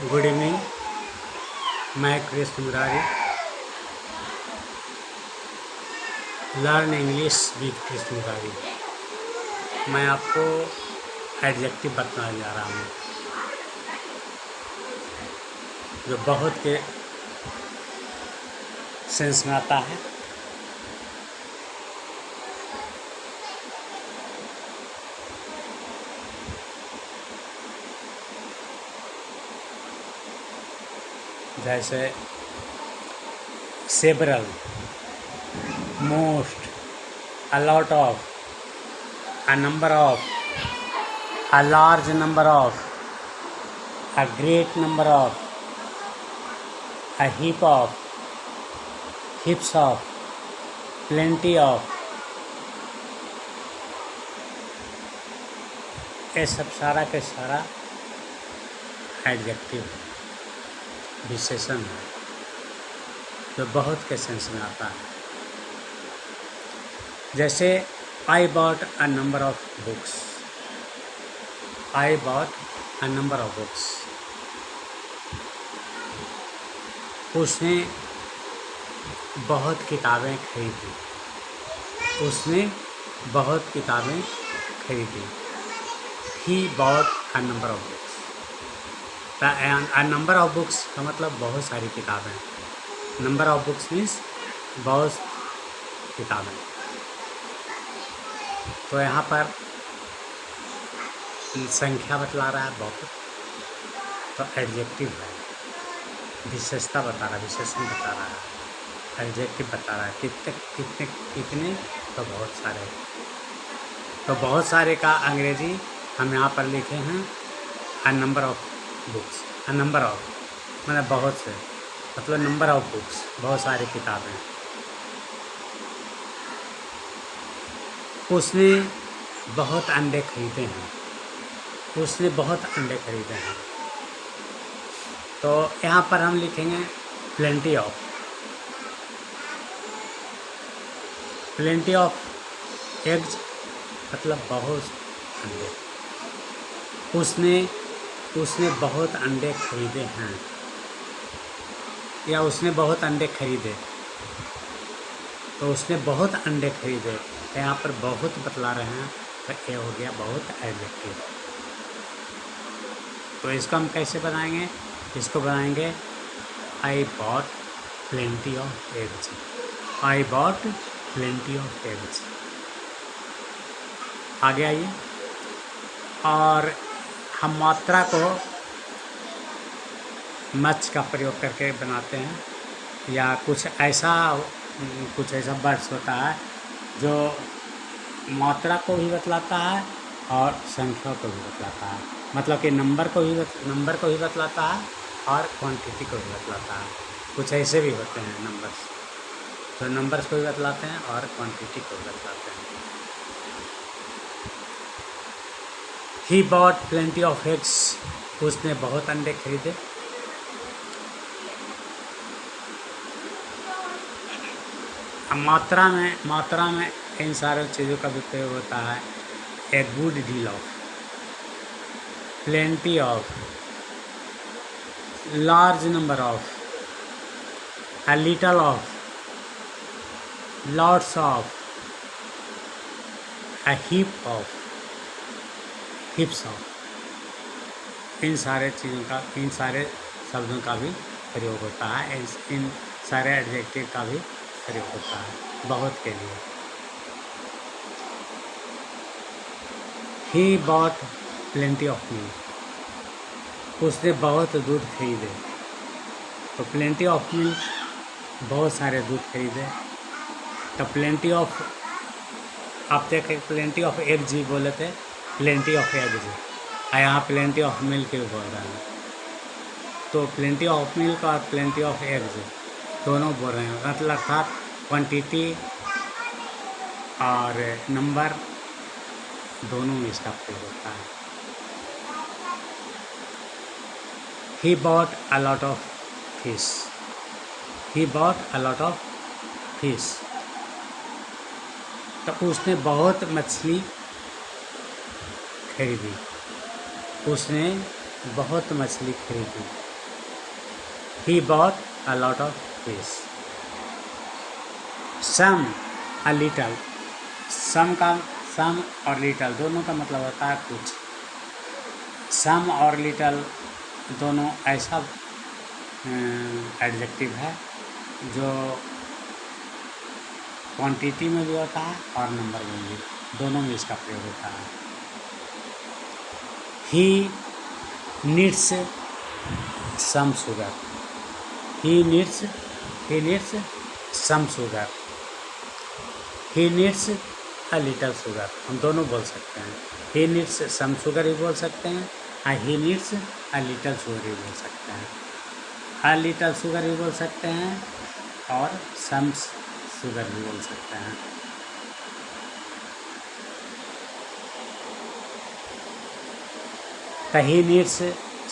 Good evening. मैं Krishna Murari, learn English with Krishna Murari. मैं आपको एडजेक्टिव बताने जा रहा हूँ जो बहुत के सेंस में आता है। जैसे several, most, a lot of, a number of, a large number of, a great number of, a heap of, heaps of, plenty of। ये सब सारा के सारा एडजेक्टिव विशेषण है जो बहुत के सेंस में आता है। जैसे I bought a number of books, I bought a number of books. उसने बहुत किताबें खरीदी, उसने बहुत किताबें खरीदी। He bought a number of books. A number of books का मतलब बहुत सारी किताबें। नंबर ऑफ बुक्स मीन्स बहुत किताबें। तो यहाँ पर संख्या बतला रहा है बहुत, तो एडजेक्टिव है, विशेषता बता रहा है, विशेषण बता रहा है, एडजेक्टिव बता रहा है। कितने कितने कितने, तो बहुत सारे। तो बहुत सारे का अंग्रेजी हम यहाँ पर लिखे हैं a number of books. A number of मतलब बहुत से, मतलब नंबर ऑफ बुक्स, बहुत सारी किताबें। उसने बहुत अंडे खरीदे हैं, उसने बहुत अंडे खरीदे हैं। तो यहाँ पर हम लिखेंगे plenty of. Plenty of eggs मतलब बहुत अंडे। उसने बहुत अंडे खरीदे हैं, या उसने बहुत अंडे खरीदे। तो उसने बहुत अंडे खरीदे, यहाँ पर बहुत बतला रहे हैं, तो ये हो गया बहुत एडजेक्टिव। तो इसको हम कैसे बनाएंगे? इसको बनाएंगे I bought plenty of eggs. I bought plenty of eggs. आगे आइए। और हम मात्रा को मच का प्रयोग करके बनाते हैं, या कुछ ऐसा वर्ड्स होता है जो मात्रा को भी बतलाता है और संख्या को भी बतलाता है। मतलब कि नंबर को भी बतलाता है और क्वांटिटी को भी बतलाता है। कुछ ऐसे भी होते हैं नंबर्स, तो नंबर्स को भी बतलाते हैं और क्वांटिटी को भी बतलाते हैं। He bought plenty of eggs. उसने बहुत अंडे खरीदे। मात्रा में इन सारी चीज़ों का भी प्रयोग होता है। A good deal of, plenty of, large number of, a little of, lots of, a heap of, heaps of। इन सारे शब्दों का भी प्रयोग होता है, इन सारे एडजेक्टिव का भी प्रयोग होता है बहुत के लिए। He bought plenty of milk. उसने बहुत दूध खरीदे। तो प्लेंटी ऑफ मिल्क बहुत सारे दूध खरीदे। तो प्लेंटी ऑफ, आप देखें प्लेंटी ऑफ एग्स ही बोले थे, प्लेंटी ऑफ एग्स, यहाँ प्लेंटी ऑफ मिल्क भी बोल रहे हैं। तो प्लेंटी ऑफ मिल्क और प्लेंटी ऑफ एग्स दोनों बोल रहे हैं, मतलब अर्थात क्वांटिटी और नंबर दोनों में इसका प्रयोग होता है। He bought a lot of fish. He bought a lot of fish. तो उसने बहुत मछली खरीदी। उसने बहुत मछली खरीदी। ही bought a lot of fish. Some, a little. सम और लिटल दोनों का मतलब होता है कुछ. सम और लिटल दोनों ऐसा एडजेक्टिव है जो क्वांटिटी में भी होता है और नंबर में भी, दोनों में इसका प्रयोग होता है. He needs some sugar. He needs some sugar. He needs a little sugar. हम दोनों बोल सकते हैं. ही नीड्स सम शुगर भी बोल सकते हैं और ही नीड्स अ लिटल शुगर भी बोल सकते हैं. अ लिटल शुगर भी बोल सकते हैं और सम शुगर भी बोल सकते हैं. तो he needs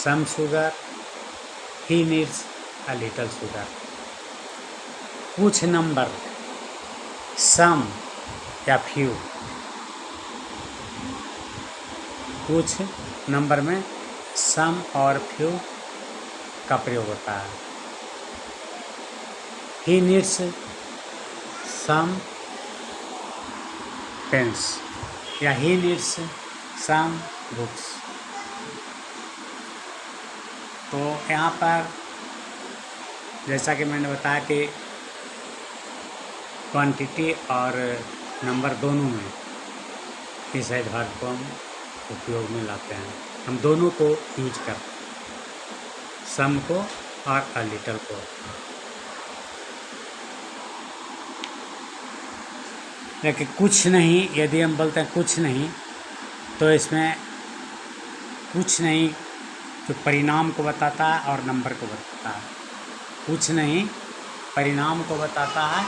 some sugar, he needs a little sugar. कुछ नंबर सम या फ्यू, कुछ नंबर में सम और फ्यू का प्रयोग होता है. ही नीड्स सम पेन्स या ही नीड्स सम बुक्स. तो यहाँ पर जैसा कि मैंने बताया कि क्वांटिटी और नंबर दोनों में इस एडवर्ब को हम उपयोग में लाते हैं. हम दोनों को यूज करते हैं, सम को और अ लिटल को. लेकिन कुछ नहीं, यदि हम बोलते हैं कुछ नहीं, तो इसमें कुछ नहीं जो परिणाम को बताता है और नंबर को बताता है. कुछ नहीं परिणाम को बताता है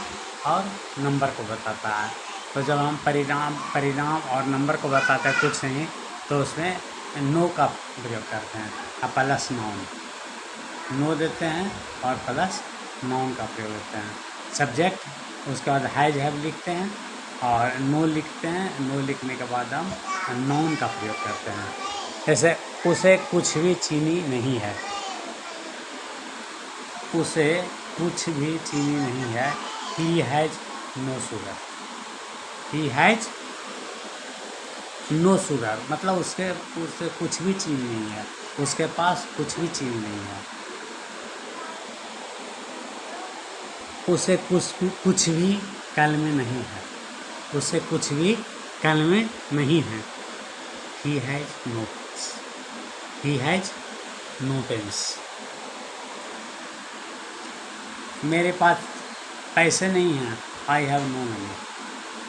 और नंबर को बताता है. तो जब हम परिणाम और नंबर को बताते हैं कुछ नहीं, तो उसमें नो का प्रयोग करते हैं. प्लस नाउन नो देते हैं और प्लस नाउन का प्रयोग करते हैं. सब्जेक्ट, उसके बाद हैज हैव लिखते हैं और नो लिखते हैं. नो लिखने के बाद हम नाउन का प्रयोग करते हैं. जैसे उसे कुछ भी चीनी नहीं है. उसे कुछ भी चीनी नहीं है. He has no sugar. He has no sugar मतलब उसे कुछ भी चीनी नहीं है. उसके पास कुछ भी चीनी नहीं है. उसे कुछ भी कल में नहीं है. उसे कुछ भी कल में नहीं है. He has no pens. He has no pens. मेरे पास पैसे नहीं हैं. I have no money.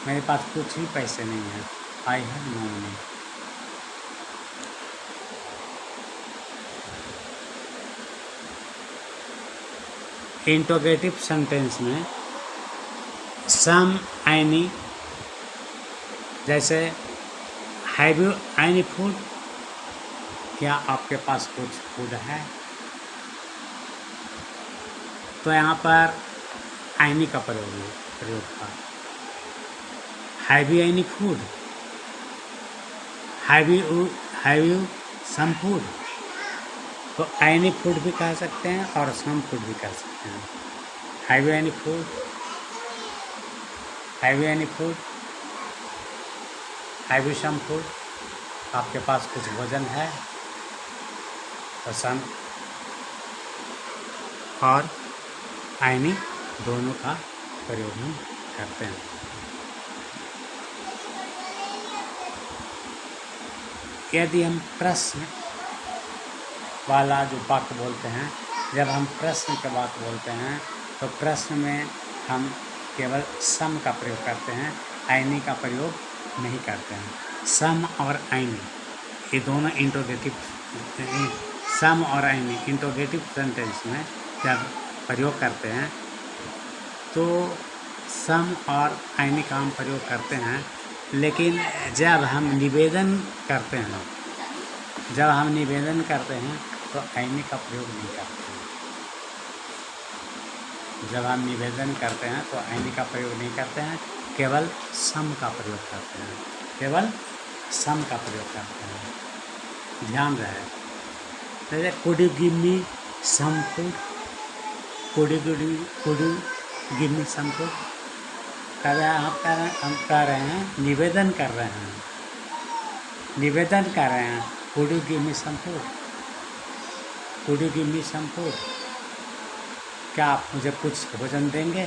मेरे पास कुछ भी पैसे नहीं हैं. I have no money. Interrogative sentence में सम एनी, जैसे हैव यू एनी फूड, क्या आपके पास कुछ फूड है. तो यहाँ पर एनी का प्रयोग था. Have you any food, have you some food. तो एनी फूड भी कह सकते हैं और सम फूड भी कह सकते हैं. Have you any food, have you any food, have you some food. आपके पास कुछ भोजन है. तो सम और एनी दोनों का प्रयोग हम करते हैं. यदि हम प्रश्न वाला जो वाक्य बोलते हैं, जब हम प्रश्न के बात बोलते हैं तो प्रश्न में हम केवल सम का प्रयोग करते हैं, एनी का प्रयोग नहीं करते हैं. सम और एनी ये दोनों इंटरोगेटिव, सम और एनी इंटरोगेटिव सेंटेंस में जब प्रयोग करते हैं तो सम और एनी का हम प्रयोग करते हैं. लेकिन जब हम निवेदन करते हैं, तो एनी का प्रयोग नहीं करते हैं. जब हम निवेदन करते हैं तो एनी का प्रयोग नहीं करते हैं, केवल सम का प्रयोग करते हैं. केवल सम का प्रयोग करते हैं. ध्यान रहे. जैसे could you give me some food, could you give me some food. कह रहे हैं हम कह रहे हैं, निवेदन कर रहे हैं, निवेदन कर रहे हैं, could you give me some food, could you give me some food, क्या आप मुझे कुछ भोजन देंगे।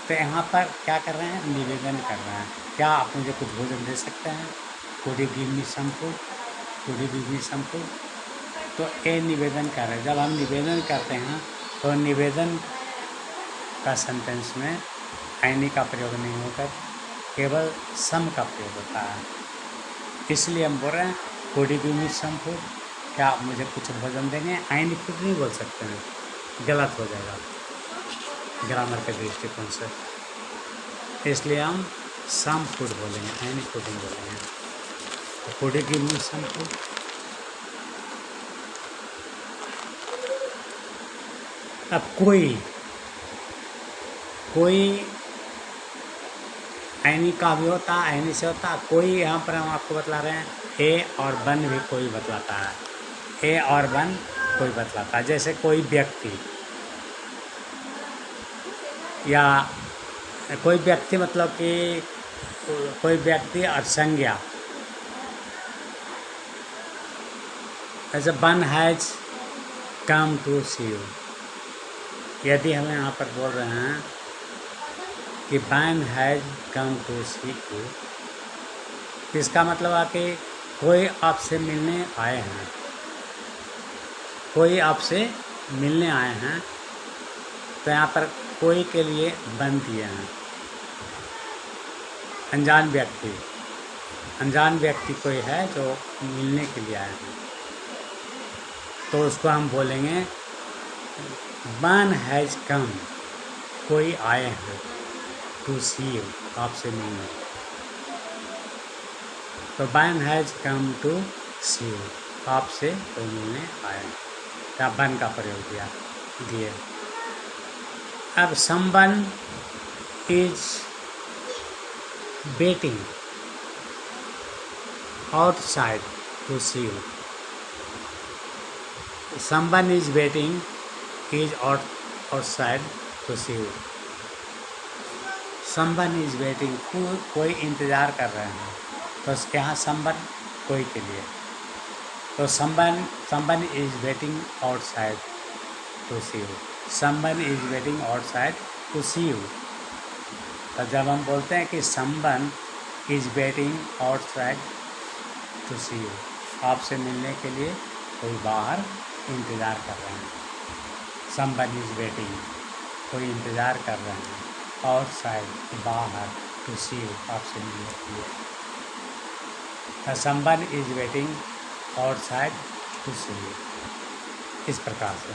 तो यहाँ पर क्या कर रहे हैं, निवेदन कर रहे हैं, क्या आप मुझे कुछ भोजन दे सकते हैं। Could you give me some food, could you give me some food. तो ये निवेदन कर रहे हैं। जब हम निवेदन करते हैं तो निवेदन का सेंटेंस में एनी का प्रयोग नहीं होता, केवल सम का प्रयोग होता है। इसलिए हम बोल रहे हैं could you give me some food, क्या आप मुझे कुछ भोजन देंगे। एनी फूड नहीं बोल सकते हैं, गलत हो जाएगा ग्रामर के दृष्टिकोण से। इसलिए हम सम फूड बोलेंगे, एनी फूड नहीं बोलेंगे। तो could you give me some food. अब कोई एनी का भी होता है, एनी से होता है कोई। यहाँ पर हम आपको बतला रहे हैं ए और वन भी कोई बतलाता है, ए और वन कोई बतलाता है। जैसे कोई व्यक्ति या कोई व्यक्ति, मतलब कि कोई व्यक्ति और संज्ञा। ऐसे one has come to see you. यदि हम यहाँ पर बोल रहे हैं कि one has come to see you, इसका मतलब है कि कोई आपसे मिलने आए हैं, कोई आपसे मिलने आए हैं। तो यहाँ पर कोई के लिए वन दिए हैं। अनजान व्यक्ति कोई है जो मिलने के लिए आए हैं, तो उसको हम बोलेंगे वन हैज कम, कोई आए हैं, टू सी यू, आपसे मिलने। तो one has come to see you, आपसे कोई मिलने आए, या वन का प्रयोग दिए। अब someone is waiting outside to see you. Someone is waiting is outside to see you. Someone is waiting, कोई इंतज़ार कर रहे हैं, तो उसके यहाँ समवन कोई के लिए। तो someone is waiting outside to see you, someone is waiting outside to see you. तो जब हम बोलते हैं कि someone is waiting outside to see you, आपसे मिलने के लिए कोई बाहर इंतज़ार कर रहे हैं। समवन इज वेटिंग, कोई इंतज़ार कर रहे हैं, आउटसाइड, बाहर, टू सी यू, आपसे मिलने के लिए। तो someone is waiting outside to see you, इस प्रकार से।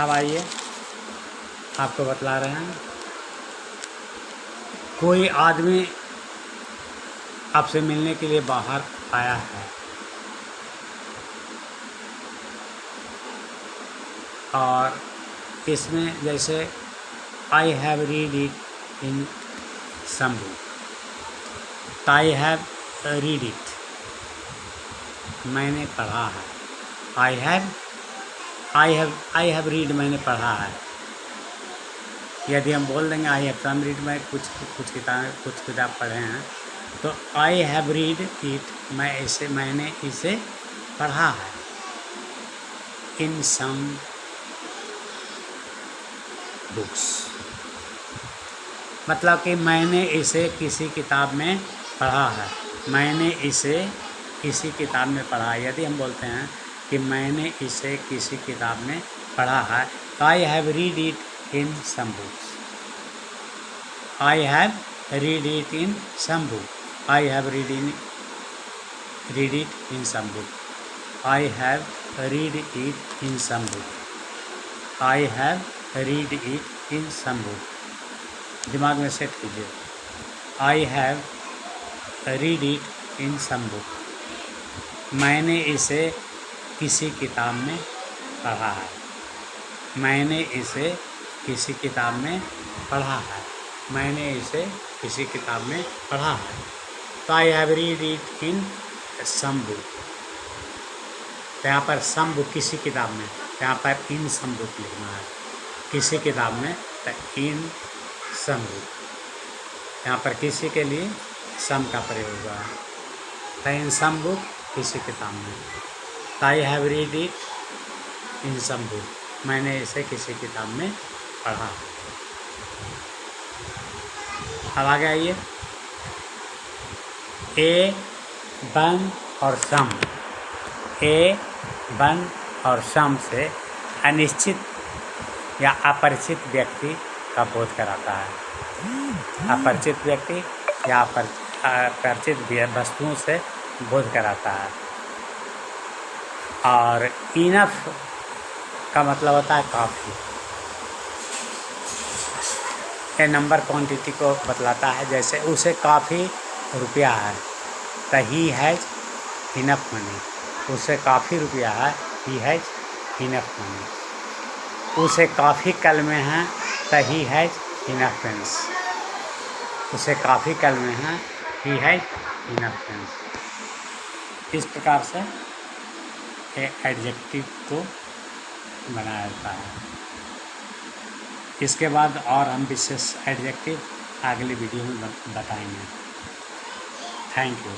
अब आइए आपको बतला रहे हैं, कोई आदमी आपसे मिलने के लिए बाहर आया है, और इसमें जैसे I have read it in some book. I have read it, मैंने पढ़ा है। आई हैव रीड, मैंने पढ़ा है। यदि हम बोल देंगे आई हैव सम रीड, मैं कुछ किताब पढ़े हैं, तो आई हैव रीड इट, मैंने इसे पढ़ा है। इन सम बुक्स, मतलब कि मैंने इसे किसी किताब में पढ़ा है, मैंने इसे किसी किताब में पढ़ा है। यदि हम बोलते हैं कि मैंने इसे किसी किताब में पढ़ा है, तो I have read it in some books. I have read it in some book. I have read it in some book. I have read it in some book. I have read it in some book. दिमाग में set कीजिए, I have read it in some book, मैंने इसे किसी किताब में पढ़ा है। मैंने इसे किसी किताब में पढ़ा है। मैंने इसे किसी किताब में पढ़ा है। तो I have read it in some book. तो यहाँ पर सम बुक किसी किताब में, तो यहाँ पर इन सम बुक लिखना है। किसी किताब में तो इन सम बुक, यहाँ पर किसी के लिए सम का प्रयोग हुआ है। तो इन सम बुक किसी किताब में, I have read it in some book, मैंने इसे किसी किताब में पढ़ा। अब आगे आइए, ए बन और सम, ए बन और सम से अनिश्चित या अपरिचित व्यक्ति का बोध कराता है। अपरिचित व्यक्ति या अपरिचित वस्तुओं से बोध कराता है। और इनफ का मतलब होता है काफ़ी। ये नंबर क्वांटिटी को बतलाता है, जैसे उसे काफ़ी रुपया है तो ही हैज़ इनफ मनी, उसे काफ़ी रुपया है, ही हैज़ इनफ मनी। उसे काफ़ी कलमें हैं तो ही हैज़ इनफ पेन्स, उसे काफ़ी कलमें हैं, ही हैज़ इनफ पेन्स। इस प्रकार से एडजेक्टिव को बनाया जाता है। इसके बाद और हम विशेष एडजेक्टिव अगली वीडियो में बताएंगे। Thank you.